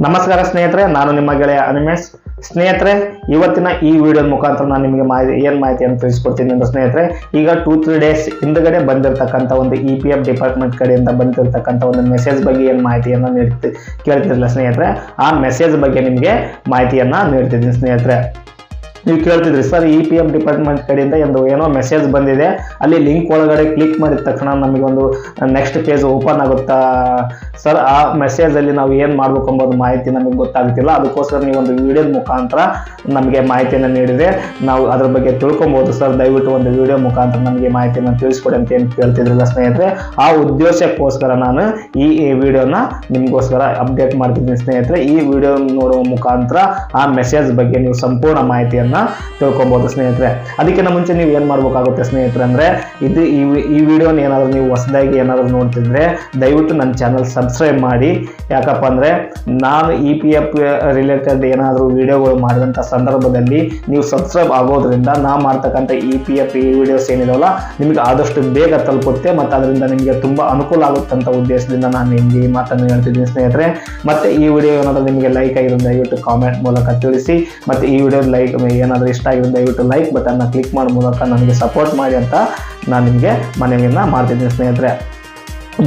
ನಮಸ್ಕಾರ ಸ್ನೇಹಿತರೆ, ನಾನು ನಿಮ್ಮ ಗೆಳೆಯ ಅನಿಮೇಶ್. ಸ್ನೇಹಿತರೆ, ಇವತ್ತಿನ ಈ ವಿಡಿಯೋದ ಮುಖಾಂತರ ನಾನು ನಿಮಗೆ ಮಾಹಿತಿಯನ್ನು ತಿಳಿಸ್ಕೊಡ್ತೀನಿ ಅಂತ ಸ್ನೇಹಿತರೆ. ಈಗ 2-3 ಡೇಸ್ ಹಿಂದಗಡೆ ಬಂದಿರತಕ್ಕಂಥ ಒಂದು EPF ಡಿಪಾರ್ಟ್ಮೆಂಟ್ ಕಡೆಯಿಂದ ಬಂದಿರತಕ್ಕಂಥ ಒಂದು ಮೆಸೇಜ್ ಬಗ್ಗೆ ಏನು ಮಾಹಿತಿಯನ್ನು ಕೇಳ್ತಿರಲಿಲ್ಲ ಸ್ನೇಹಿತರೆ. ಆ ಮೆಸೇಜ್ ಬಗ್ಗೆ ನಿಮಗೆ ಮಾಹಿತಿಯನ್ನು ನೀಡ್ತಿದ್ದೀನಿ ಸ್ನೇಹಿತರೆ. ನೀವು ಕೇಳ್ತಿದ್ರಿ, ಸರ್ EPF ಡಿಪಾರ್ಟ್ಮೆಂಟ್ ಕಡೆಯಿಂದ ಏನೋ ಮೆಸೇಜ್ ಬಂದಿದೆ, ಅಲ್ಲಿ ಲಿಂಕ್ ಒಳಗಡೆ ಕ್ಲಿಕ್ ಮಾಡಿದ ತಕ್ಷಣ ನಮಗೆ ಒಂದು ನೆಕ್ಸ್ಟ್ ಪೇಜ್ ಓಪನ್ ಆಗುತ್ತಾ ಸರ್? ಆ ಮೆಸೇಜ್ ಅಲ್ಲಿ ನಾವು ಏನು ಮಾಡ್ಬೇಕು ಎಂಬುದು ಮಾಹಿತಿ ನಮಗೆ ಗೊತ್ತಾಗ್ತಿಲ್ಲ. ಅದಕ್ಕೋಸ್ಕರ ನೀವು ಒಂದು ವಿಡಿಯೋದ ಮುಖಾಂತರ ನಮಗೆ ಮಾಹಿತಿಯನ್ನು ನೀಡಿದೆ, ನಾವು ಅದ್ರ ಬಗ್ಗೆ ತಿಳ್ಕೊಬಹುದು ಸರ್. ದಯವಿಟ್ಟು ಒಂದು ವಿಡಿಯೋ ಮುಖಾಂತರ ನಮಗೆ ಮಾಹಿತಿಯನ್ನು ತಿಳಿಸ್ಕೊಡಿ ಅಂತ ಏನು ಕೇಳ್ತಿದ್ರಲ್ಲ ಸ್ನೇಹಿತರೆ. ಆ ಉದ್ದೇಶಕ್ಕೋಸ್ಕರ ನಾನು ಈ ವಿಡಿಯೋನ ನಿಮಗೋಸ್ಕರ ಅಪ್ಡೇಟ್ ಮಾಡ್ತಿದ್ದೀನಿ ಸ್ನೇಹಿತರೆ. ಈ ವಿಡಿಯೋ ನೋಡುವ ಮುಖಾಂತರ ಆ ಮೆಸೇಜ್ ಬಗ್ಗೆ ನೀವು ಸಂಪೂರ್ಣ ಮಾಹಿತಿಯನ್ನು ತಿಳ್ಕೊಬಹುದು ಸ್ನೇಹಿತರೆ. ಅದಕ್ಕಿಂತ ಮುಂಚೆ ನೀವು ಏನ್ ಮಾಡ್ಬೇಕಾಗುತ್ತೆ ಸ್ನೇಹಿತರೆ ಅಂದ್ರೆ, ಈ ವಿಡಿಯೋನ ಏನಾದ್ರು ನೀವು ಹೊಸದಾಗಿ ಏನಾದ್ರು ನೋಡ್ತಿದ್ರೆ ದಯವಿಟ್ಟು ನನ್ನ ಚಾನಲ್ ಸಬ್ಸ್ಕ್ರೈಬ್ ಮಾಡಿ. ಯಾಕಪ್ಪ ಅಂದ್ರೆ ನಾನು EPF ರಿಲೇಟೆಡ್ ಏನಾದ್ರು ವಿಡಿಯೋಗಳು ಮಾಡಿದಂಥ ಸಂದರ್ಭದಲ್ಲಿ ನೀವು ಸಬ್ಸ್ಕ್ರೈಬ್ ಆಗೋದ್ರಿಂದ ನಾ ಮಾಡ್ತಕ್ಕಂಥ EPF ಈ ವಿಡಿಯೋಸ್ ಏನಿದಾವಲ್ಲ ನಿಮಗೆ ಆದಷ್ಟು ಬೇಗ ತಲುಪುತ್ತೆ, ಮತ್ತು ಅದರಿಂದ ನಿಮಗೆ ತುಂಬಾ ಅನುಕೂಲ ಆಗುತ್ತಂತ ಉದ್ದೇಶದಿಂದ ನಾನು ನಿಮಗೆ ಈ ಮಾತನ್ನು ಹೇಳ್ತಿದ್ದೀನಿ ಸ್ನೇಹಿತರೆ. ಮತ್ತೆ ಈ ವಿಡಿಯೋ ಏನಾದ್ರು ನಿಮಗೆ ಲೈಕ್ ಆಗಿರೋ ದಯವಿಟ್ಟು ಕಾಮೆಂಟ್ ಮೂಲಕ ತಿಳಿಸಿ. ಮತ್ತೆ ಈ ವಿಡಿಯೋ ಲೈಕ್ ಏನಾದರೂ ಇಷ್ಟ ಆಗಿರೋ ದಯವಿಟ್ಟು ಲೈಕ್ ಬಟನ್ನ ಕ್ಲಿಕ್ ಮಾಡೋ ಮೂಲಕ ನನಗೆ ಸಪೋರ್ಟ್ ಮಾಡಿ ಅಂತ ನಾನು ನಿಮಗೆ ಮನವಿಯನ್ನು ಮಾಡ್ತಿದ್ದೀನಿ ಸ್ನೇಹಿತರೆ.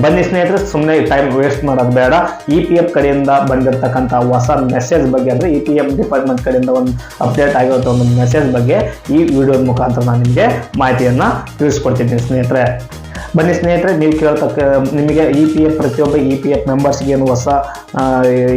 ಬನ್ನಿ ಸ್ನೇಹಿತರೆ, ಸುಮ್ಮನೆ ಟೈಮ್ ವೇಸ್ಟ್ ಮಾಡೋದು ಬೇಡ. EPF ಕಡೆಯಿಂದ ಬಂದಿರತಕ್ಕಂಥ ಹೊಸ ಮೆಸೇಜ್ ಬಗ್ಗೆ ಅಂದರೆ EPF ಡಿಪಾರ್ಟ್ಮೆಂಟ್ ಕಡೆಯಿಂದ ಒಂದು ಅಪ್ಡೇಟ್ ಆಗಿರೋ ಒಂದು ಮೆಸೇಜ್ ಬಗ್ಗೆ ಈ ವಿಡಿಯೋದ ಮುಖಾಂತರ ನಾನು ನಿಮಗೆ ಮಾಹಿತಿಯನ್ನು ತಿಳಿಸ್ಕೊಡ್ತಿದ್ದೀನಿ ಸ್ನೇಹಿತರೆ. ಬನ್ನಿ ಸ್ನೇಹಿತರೆ, ನೀವು ನಿಮಗೆ EPF ಪ್ರತಿಯೊಬ್ಬ EPF ಮೆಂಬರ್ಸ್ಗೆ ಏನು ಹೊಸ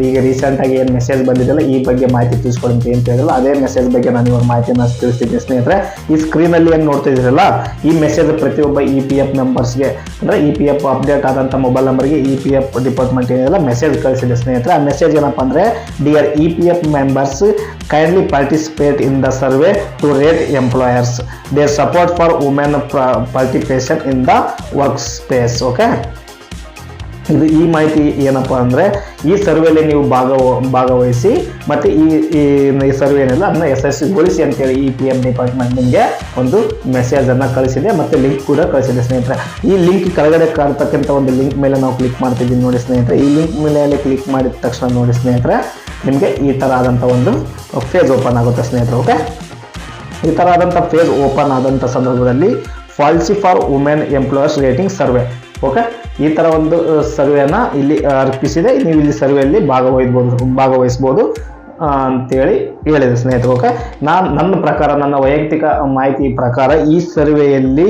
ಈಗ ರೀಸೆಂಟಾಗಿ ಏನು ಮೆಸೇಜ್ ಬಂದಿದೆಯಲ್ಲ ಈ ಬಗ್ಗೆ ಮಾಹಿತಿ ತಿಳಿಸ್ಕೊಡಿ ಅಂತ ಏನು ಹೇಳಿಲ್ಲ, ಅದೇ ಮೆಸೇಜ್ ಬಗ್ಗೆ ನಾನು ಇವಾಗ ಮಾಹಿತಿಯನ್ನು ತಿಳಿಸ್ತಿದ್ದೀನಿ ಸ್ನೇಹಿತರೆ. ಈ ಸ್ಕ್ರೀನಲ್ಲಿ ಏನು ನೋಡ್ತಾ ಇದ್ದೀರಲ್ಲ, ಈ ಮೆಸೇಜ್ ಪ್ರತಿಯೊಬ್ಬ EPF ಮೆಂಬರ್ಸ್ಗೆ ಅಂದರೆ EPF ಅಪ್ಡೇಟ್ ಆದಂಥ ಮೊಬೈಲ್ ನಂಬರ್ಗೆ EPF ಡಿಪಾರ್ಟ್ಮೆಂಟ್ ಏನಿಲ್ಲ ಮೆಸೇಜ್ ಕಳಿಸಿದೆ ಸ್ನೇಹಿತರೆ. ಆ ಮೆಸೇಜ್ ಏನಪ್ಪ ಅಂದರೆ, dear EPF members, kindly participate in the survey to rate employers their support for women participation in the workspace. Okay, ಇದು ಈ ಮಾಹಿತಿ ಏನಪ್ಪ ಅಂದರೆ, ಈ ಸರ್ವೆಯಲ್ಲಿ ನೀವು ಭಾಗವಹಿಸಿ ಮತ್ತು ಈ ಸರ್ವೆ ಏನಿಲ್ಲ ಅದನ್ನ ಯಶಸ್ವಿಗೊಳಿಸಿ ಅಂತೇಳಿ EPF ಡಿಪಾರ್ಟ್ಮೆಂಟ್ ನಿಮಗೆ ಒಂದು ಮೆಸೇಜನ್ನು ಕಳಿಸಿದೆ ಮತ್ತು ಲಿಂಕ್ ಕೂಡ ಕಳಿಸಿದೆ ಸ್ನೇಹಿತರೆ. ಈ ಲಿಂಕ್ ಕೆಳಗಡೆ ಕಾಣ್ತಕ್ಕಂಥ ಒಂದು ಲಿಂಕ್ ಮೇಲೆ ನಾವು ಕ್ಲಿಕ್ ಮಾಡ್ತಿದ್ದೀವಿ ನೋಡಿ ಸ್ನೇಹಿತರೆ. ಈ ಲಿಂಕ್ ಮೇಲೆ ಕ್ಲಿಕ್ ಮಾಡಿದ ತಕ್ಷಣ ನೋಡಿ ಸ್ನೇಹಿತರೆ, ನಿಮಗೆ ಈ ಥರ ಆದಂಥ ಒಂದು ಪೇಜ್ ಓಪನ್ ಆಗುತ್ತೆ ಸ್ನೇಹಿತರೆ. ಓಕೆ, ಈ ಥರ ಆದಂಥ ಪೇಜ್ ಓಪನ್ ಆದಂಥ ಸಂದರ್ಭದಲ್ಲಿ policy for women employers rating survey, okay, ಈ ಥರ ಒಂದು ಸರ್ವೆಯನ್ನು ಇಲ್ಲಿ ಅರ್ಪಿಸಿದೆ. ನೀವು ಇಲ್ಲಿ ಸರ್ವೆಯಲ್ಲಿ ಭಾಗವಹಿಸ್ಬೋದು ಅಂತೇಳಿ ಹೇಳಿದೆ ಸ್ನೇಹಿತರು. ಓಕೆ, ನನ್ನ ಪ್ರಕಾರ, ನನ್ನ ವೈಯಕ್ತಿಕ ಮಾಹಿತಿ ಪ್ರಕಾರ ಈ ಸರ್ವೆಯಲ್ಲಿ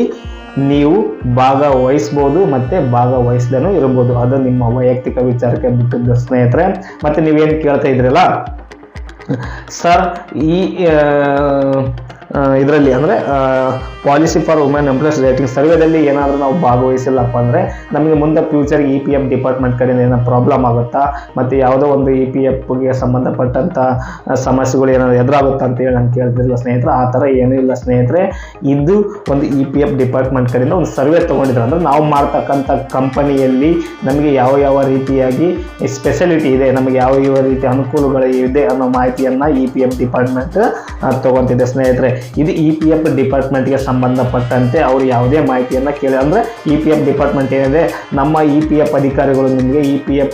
ನೀವು ಭಾಗವಹಿಸ್ಬೋದು ಮತ್ತು ಭಾಗವಹಿಸದೇನೂ ಇರ್ಬೋದು, ಅದು ನಿಮ್ಮ ವೈಯಕ್ತಿಕ ವಿಚಾರಕ್ಕೆ ಬಿಟ್ಟಿದ್ದು ಸ್ನೇಹಿತರೆ. ಮತ್ತು ನೀವೇನು ಕೇಳ್ತಾ ಇದ್ರಲ್ಲ ಸರ್, ಈ ಇದರಲ್ಲಿ ಅಂದರೆ policy for women employers rating ಸರ್ವೆದಲ್ಲಿ ಏನಾದರೂ ನಾವು ಭಾಗವಹಿಸಿಲ್ಲಪ್ಪ ಅಂದರೆ ನಮಗೆ ಮುಂದೆ ಫ್ಯೂಚರ್ಗೆ EPF ಡಿಪಾರ್ಟ್ಮೆಂಟ್ ಕಡೆಯಿಂದ ಏನೋ ಪ್ರಾಬ್ಲಮ್ ಆಗುತ್ತಾ, ಮತ್ತು ಯಾವುದೋ ಒಂದು EPFಗೆ ಸಂಬಂಧಪಟ್ಟಂಥ ಸಮಸ್ಯೆಗಳು ಏನಾದರೂ ಎದುರಾಗುತ್ತಾ ಅಂತೇಳಿ ನಾನು ಕೇಳ್ತಿರಲಿಲ್ಲ ಸ್ನೇಹಿತರೆ. ಆ ಥರ ಏನೂ ಇಲ್ಲ ಸ್ನೇಹಿತರೆ. ಇದು ಒಂದು EPF ಡಿಪಾರ್ಟ್ಮೆಂಟ್ ಕಡೆಯಿಂದ ಒಂದು ಸರ್ವೆ ತೊಗೊಂಡಿದ್ರು. ಅಂದರೆ ನಾವು ಮಾಡ್ತಕ್ಕಂಥ ಕಂಪನಿಯಲ್ಲಿ ನಮಗೆ ಯಾವ ರೀತಿಯಾಗಿ ಸ್ಪೆಷಾಲಿಟಿ ಇದೆ, ನಮಗೆ ಯಾವ ರೀತಿ ಅನುಕೂಲಗಳು ಇದೆ ಅನ್ನೋ ಮಾಹಿತಿಯನ್ನು EPF ಡಿಪಾರ್ಟ್ಮೆಂಟ್ ತೊಗೊತಿದೆ ಸ್ನೇಹಿತರೆ. ಇದು EPF ಡಿಪಾರ್ಟ್ಮೆಂಟ್ಗೆ ಸಂಬಂಧಪಟ್ಟಂತೆ ಅವರು ಯಾವುದೇ ಮಾಹಿತಿಯನ್ನು ಕೇಳಿ, ಅಂದರೆ EPF ಡಿಪಾರ್ಟ್ಮೆಂಟ್ ಏನಿದೆ, ನಮ್ಮ EPF ಅಧಿಕಾರಿಗಳು ನಿಮಗೆ EPF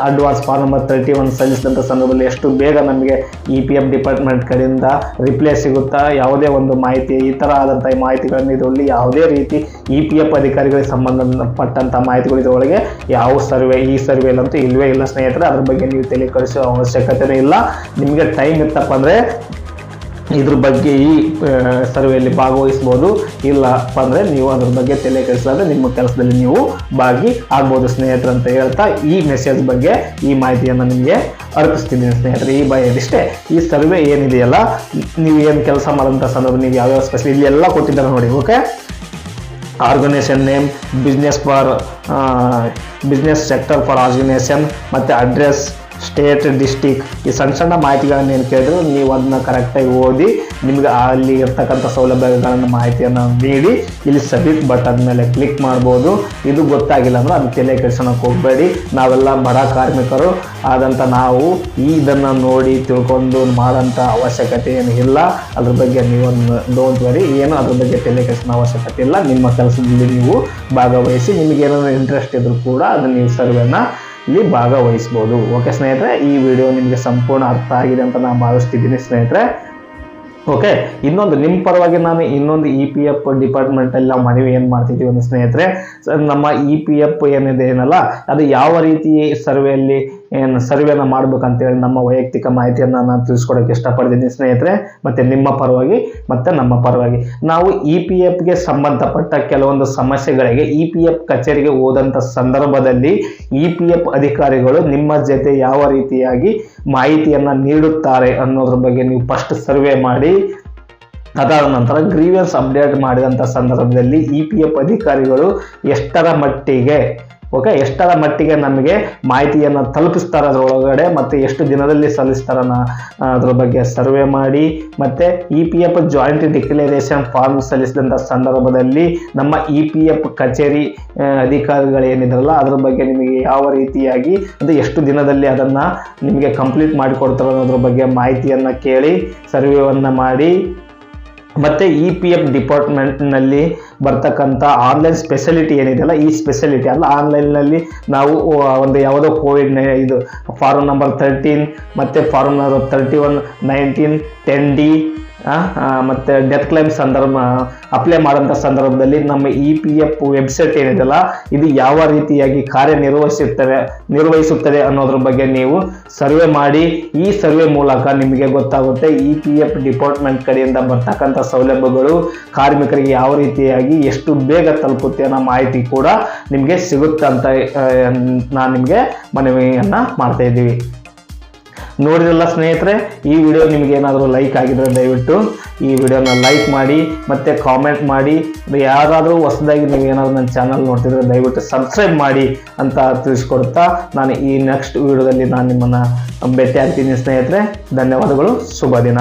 ಅಡ್ವಾನ್ಸ್ ಫಾರ್ಮ್ ನಂಬರ್ 31 ಸಲ್ಲಿಸಿದಂಥ ಸಂದರ್ಭದಲ್ಲಿ ಎಷ್ಟು ಬೇಗ ನಮಗೆ EPF ಡಿಪಾರ್ಟ್ಮೆಂಟ್ ಕಡೆಯಿಂದ ರಿಪ್ಲೈ ಸಿಗುತ್ತಾ, ಯಾವುದೇ ಒಂದು ಮಾಹಿತಿ ಈ ಥರ ಆದಂಥ ಮಾಹಿತಿಗಳನ್ನು ಇದರಲ್ಲಿ ಯಾವುದೇ ರೀತಿ EPF ಅಧಿಕಾರಿಗಳಿಗೆ ಸಂಬಂಧಪಟ್ಟಂಥ ಮಾಹಿತಿಗಳು ಇದರೊಳಗೆ ಯಾವ ಈ ಸರ್ವೆಲಂತೂ ಇಲ್ಲವೇ ಇಲ್ಲ ಸ್ನೇಹಿತರೆ. ಅದ್ರ ಬಗ್ಗೆ ನೀವು ತಲೆ ಕೆಡಿಸೋ ಅವಶ್ಯಕತೆಯೂ ಇಲ್ಲ. ನಿಮಗೆ ಟೈಮ್ ಇತ್ತಪ್ಪ ಅಂದರೆ ಇದ್ರ ಬಗ್ಗೆ ಈ ಸರ್ವೆಯಲ್ಲಿ ಭಾಗವಹಿಸ್ಬೋದು, ಇಲ್ಲಪ್ಪ ಅಂದರೆ ನೀವು ಅದ್ರ ಬಗ್ಗೆ ತಲೆ ಕೆಡಿಸಿದ್ರೆ ನಿಮ್ಮ ಕೆಲಸದಲ್ಲಿ ನೀವು ಆಗ್ಬೋದು ಸ್ನೇಹಿತರು ಅಂತ ಹೇಳ್ತಾ ಈ ಮೆಸೇಜ್ ಬಗ್ಗೆ ಈ ಮಾಹಿತಿಯನ್ನು ನಿಮಗೆ ಅರ್ಪಿಸ್ತಿದ್ದೀನಿ ಸ್ನೇಹಿತರೆ. ಇದಿಷ್ಟೇ. ಈ ಸರ್ವೆ ಏನಿದೆಯಲ್ಲ, ನೀವು ಏನು ಕೆಲಸ ಮಾಡೋಂಥ ಸಂದರ್ಭ ನೀವು ಯಾವ್ಯಾವ ಸ್ಪೆಷಲ್ ಇಲ್ಲಿ ಎಲ್ಲ ಕೊಟ್ಟಿದ್ದಾರೆ ನೋಡಿ. Okay, organisation name, business sector for organisation, ಮತ್ತು ಅಡ್ರೆಸ್, ಸ್ಟೇಟ್, ಡಿಸ್ಟಿಕ್, ಈ ಸಣ್ಣ ಮಾಹಿತಿಗಳನ್ನು ಏನು ಕೇಳಿದ್ರು ನೀವು ಅದನ್ನ ಕರೆಕ್ಟಾಗಿ ಓದಿ ನಿಮ್ಗೆ ಅಲ್ಲಿ ಇರ್ತಕ್ಕಂಥ ಸೌಲಭ್ಯಗಳನ್ನು ಮಾಹಿತಿಯನ್ನು ನೀಡಿ ಇಲ್ಲಿ ಸಬ್ಮಿಟ್ ಬಟನ್ ಮೇಲೆ ಕ್ಲಿಕ್ ಮಾಡ್ಬೋದು. ಇದು ಗೊತ್ತಾಗಿಲ್ಲ ಅಂದ್ರೆ ಅದು ತಲೆ ಕೆಡಿಸೋಣಕ್ಕೆ ಹೋಗಬೇಡಿ. ನಾವೆಲ್ಲ ಬಡ ಕಾರ್ಮಿಕರು ಆದಂಥ ನಾವು ಇದನ್ನು ನೋಡಿ ತಿಳ್ಕೊಂಡು ಮಾಡೋಂಥ ಅವಶ್ಯಕತೆ ಏನು ಇಲ್ಲ. ಅದ್ರ ಬಗ್ಗೆ ನೀವು ಡೋಂಟ್ ವರಿ, ಏನು ಅದ್ರ ಬಗ್ಗೆ ತಲೆ ಕೆಡಿಸೋ ಅವಶ್ಯಕತೆ ಇಲ್ಲ. ನಿಮ್ಮ ಕೆಲಸದಲ್ಲಿ ನೀವು ಭಾಗವಹಿಸಿ, ನಿಮಗೇನಾದ್ರು ಇಂಟ್ರೆಸ್ಟ್ ಇದ್ರೂ ಕೂಡ ಅದನ್ನು ನೀವು ಸರ್ವೆನ ಇಲ್ಲಿ ಭಾಗವಹಿಸ್ಬೋದು. ಓಕೆ ಸ್ನೇಹಿತರೆ, ಈ ವಿಡಿಯೋ ನಿಮಗೆ ಸಂಪೂರ್ಣ ಅರ್ಥ ಆಗಿದೆ ಅಂತ ನಾನು ಭಾವಿಸ್ತಿದ್ದೀನಿ ಸ್ನೇಹಿತರೆ. ಓಕೆ, ಇನ್ನೊಂದು ನಿಮ್ಮ ಪರವಾಗಿ ನಾನು ಇನ್ನೊಂದು EPF ಡಿಪಾರ್ಟ್ಮೆಂಟಲ್ಲಿ ನಾವು ಮನವಿ ಏನು ಮಾಡ್ತಿದ್ದೀವಿ ಅಂದ್ರೆ ಸ್ನೇಹಿತರೆ, ನಮ್ಮ EPF ಏನಿದೆ ಏನಲ್ಲ, ಅದು ಯಾವ ರೀತಿ ಸರ್ವೆಯಲ್ಲಿ ಸರ್ವೆನ ಮಾಡ್ಬೇಕಂತೇಳಿ ನಮ್ಮ ವೈಯಕ್ತಿಕ ಮಾಹಿತಿಯನ್ನು ನಾನು ತಿಳಿಸ್ಕೊಡೋಕೆ ಇಷ್ಟಪಡ್ತೀನಿ ಸ್ನೇಹಿತರೆ. ಮತ್ತು ನಿಮ್ಮ ಪರವಾಗಿ ಮತ್ತು ನಮ್ಮ ಪರವಾಗಿ ನಾವು EPFಗೆ ಸಂಬಂಧಪಟ್ಟ ಕೆಲವೊಂದು ಸಮಸ್ಯೆಗಳಿಗೆ EPF ಕಚೇರಿಗೆ ಹೋದಂಥ ಸಂದರ್ಭದಲ್ಲಿ EPF ಅಧಿಕಾರಿಗಳು ನಿಮ್ಮ ಜೊತೆ ಯಾವ ರೀತಿಯಾಗಿ ಮಾಹಿತಿಯನ್ನು ನೀಡುತ್ತಾರೆ ಅನ್ನೋದ್ರ ಬಗ್ಗೆ ನೀವು ಫಸ್ಟ್ ಸರ್ವೆ ಮಾಡಿ, ಅದಾದ ನಂತರ ಗ್ರೀವೆನ್ಸ್ ಅಪ್ಡೇಟ್ ಮಾಡಿದಂಥ ಸಂದರ್ಭದಲ್ಲಿ EPF ಅಧಿಕಾರಿಗಳು ಎಷ್ಟರ ಮಟ್ಟಿಗೆ ನಮಗೆ ಮಾಹಿತಿಯನ್ನು ತಲುಪಿಸ್ತಾರೆ ಅದರೊಳಗಡೆ, ಮತ್ತು ಎಷ್ಟು ದಿನದಲ್ಲಿ ಸಲ್ಲಿಸ್ತಾರೆ ಅದ್ರ ಬಗ್ಗೆ ಸರ್ವೆ ಮಾಡಿ, ಮತ್ತು EPF ಜಾಯಿಂಟ್ ಡಿಕ್ಲರೇಷನ್ ಫಾರ್ಮ್ ಸಲ್ಲಿಸಿದಂಥ ಸಂದರ್ಭದಲ್ಲಿ ನಮ್ಮ EPF ಕಚೇರಿ ಅಧಿಕಾರಿಗಳೇನಿದ್ರಲ್ಲ ಅದ್ರ ಬಗ್ಗೆ ನಿಮಗೆ ಯಾವ ರೀತಿಯಾಗಿ ಅದು ಎಷ್ಟು ದಿನದಲ್ಲಿ ಅದನ್ನು ನಿಮಗೆ ಕಂಪ್ಲೀಟ್ ಮಾಡಿಕೊಡ್ತಾರೆ ಅನ್ನೋದ್ರ ಬಗ್ಗೆ ಮಾಹಿತಿಯನ್ನು ಕೇಳಿ ಸರ್ವೆಯನ್ನು ಮಾಡಿ, ಮತ್ತು EPF ಡಿಪಾರ್ಟ್ಮೆಂಟ್ನಲ್ಲಿ ಬರ್ತಕ್ಕಂಥ ಆನ್ಲೈನ್ ಸ್ಪೆಷಾಲಿಟಿ ಏನಿದೆಯಲ್ಲ, ಈ ಸ್ಪೆಷಾಲಿಟಿ ಅಲ್ಲ, ಆನ್ಲೈನ್ನಲ್ಲಿ ನಾವು ಒಂದು ಯಾವುದೋ ಕೋವಿಡ್ ಇದು ಫಾರ್ಮ್ ನಂಬರ್ 13 ಮತ್ತು ಫಾರ್ಮ್ ನಂಬರ್ 31, 19, 10D ಮತ್ತು ಡೆತ್ ಕ್ಲೈಮ್ ಅಪ್ಲೈ ಮಾಡೋಂಥ ಸಂದರ್ಭದಲ್ಲಿ ನಮ್ಮ EPF ವೆಬ್ಸೈಟ್ ಏನಿದೆಯಲ್ಲ ಇದು ಯಾವ ರೀತಿಯಾಗಿ ನಿರ್ವಹಿಸುತ್ತದೆ ಅನ್ನೋದ್ರ ಬಗ್ಗೆ ನೀವು ಸರ್ವೆ ಮಾಡಿ. ಈ ಸರ್ವೆ ಮೂಲಕ ನಿಮಗೆ ಗೊತ್ತಾಗುತ್ತೆ EPF ಡಿಪಾರ್ಟ್ಮೆಂಟ್ ಕಡೆಯಿಂದ ಬರ್ತಕ್ಕಂಥ ಸೌಲಭ್ಯಗಳು ಕಾರ್ಮಿಕರಿಗೆ ಯಾವ ರೀತಿಯಾಗಿ ಎಷ್ಟು ಬೇಗ ತಲುಪುತ್ತೆ ಅನ್ನೋ ಮಾಹಿತಿ ಕೂಡ ನಿಮಗೆ ಸಿಗುತ್ತೆ ಅಂತ ನಾನು ನಿಮಗೆ ಮನವಿಯನ್ನು ಮಾಡ್ತಾ ಇದ್ದೀವಿ. ನೋಡಿರಲ್ಲ ಸ್ನೇಹಿತರೆ, ಈ ವಿಡಿಯೋ ನಿಮ್ಗೆ ಏನಾದರೂ ಲೈಕ್ ಆಗಿದ್ರೆ ದಯವಿಟ್ಟು ಈ ವಿಡಿಯೋನ ಲೈಕ್ ಮಾಡಿ ಮತ್ತು ಕಾಮೆಂಟ್ ಮಾಡಿ. ಯಾರಾದರೂ ಹೊಸದಾಗಿ ನೀವು ಏನಾದರೂ ನನ್ನ ಚಾನಲ್ ನೋಡ್ತಿದ್ರೆ ದಯವಿಟ್ಟು ಸಬ್ಸ್ಕ್ರೈಬ್ ಮಾಡಿ ಅಂತ ತಿಳಿಸ್ಕೊಡ್ತಾ ನಾನು ಈ ನೆಕ್ಸ್ಟ್ ವಿಡಿಯೋದಲ್ಲಿ ನಾನು ನಿಮ್ಮನ್ನು ಭೇಟಿ ಆಗ್ತೀನಿ ಸ್ನೇಹಿತರೆ. ಧನ್ಯವಾದಗಳು, ಶುಭ ದಿನ.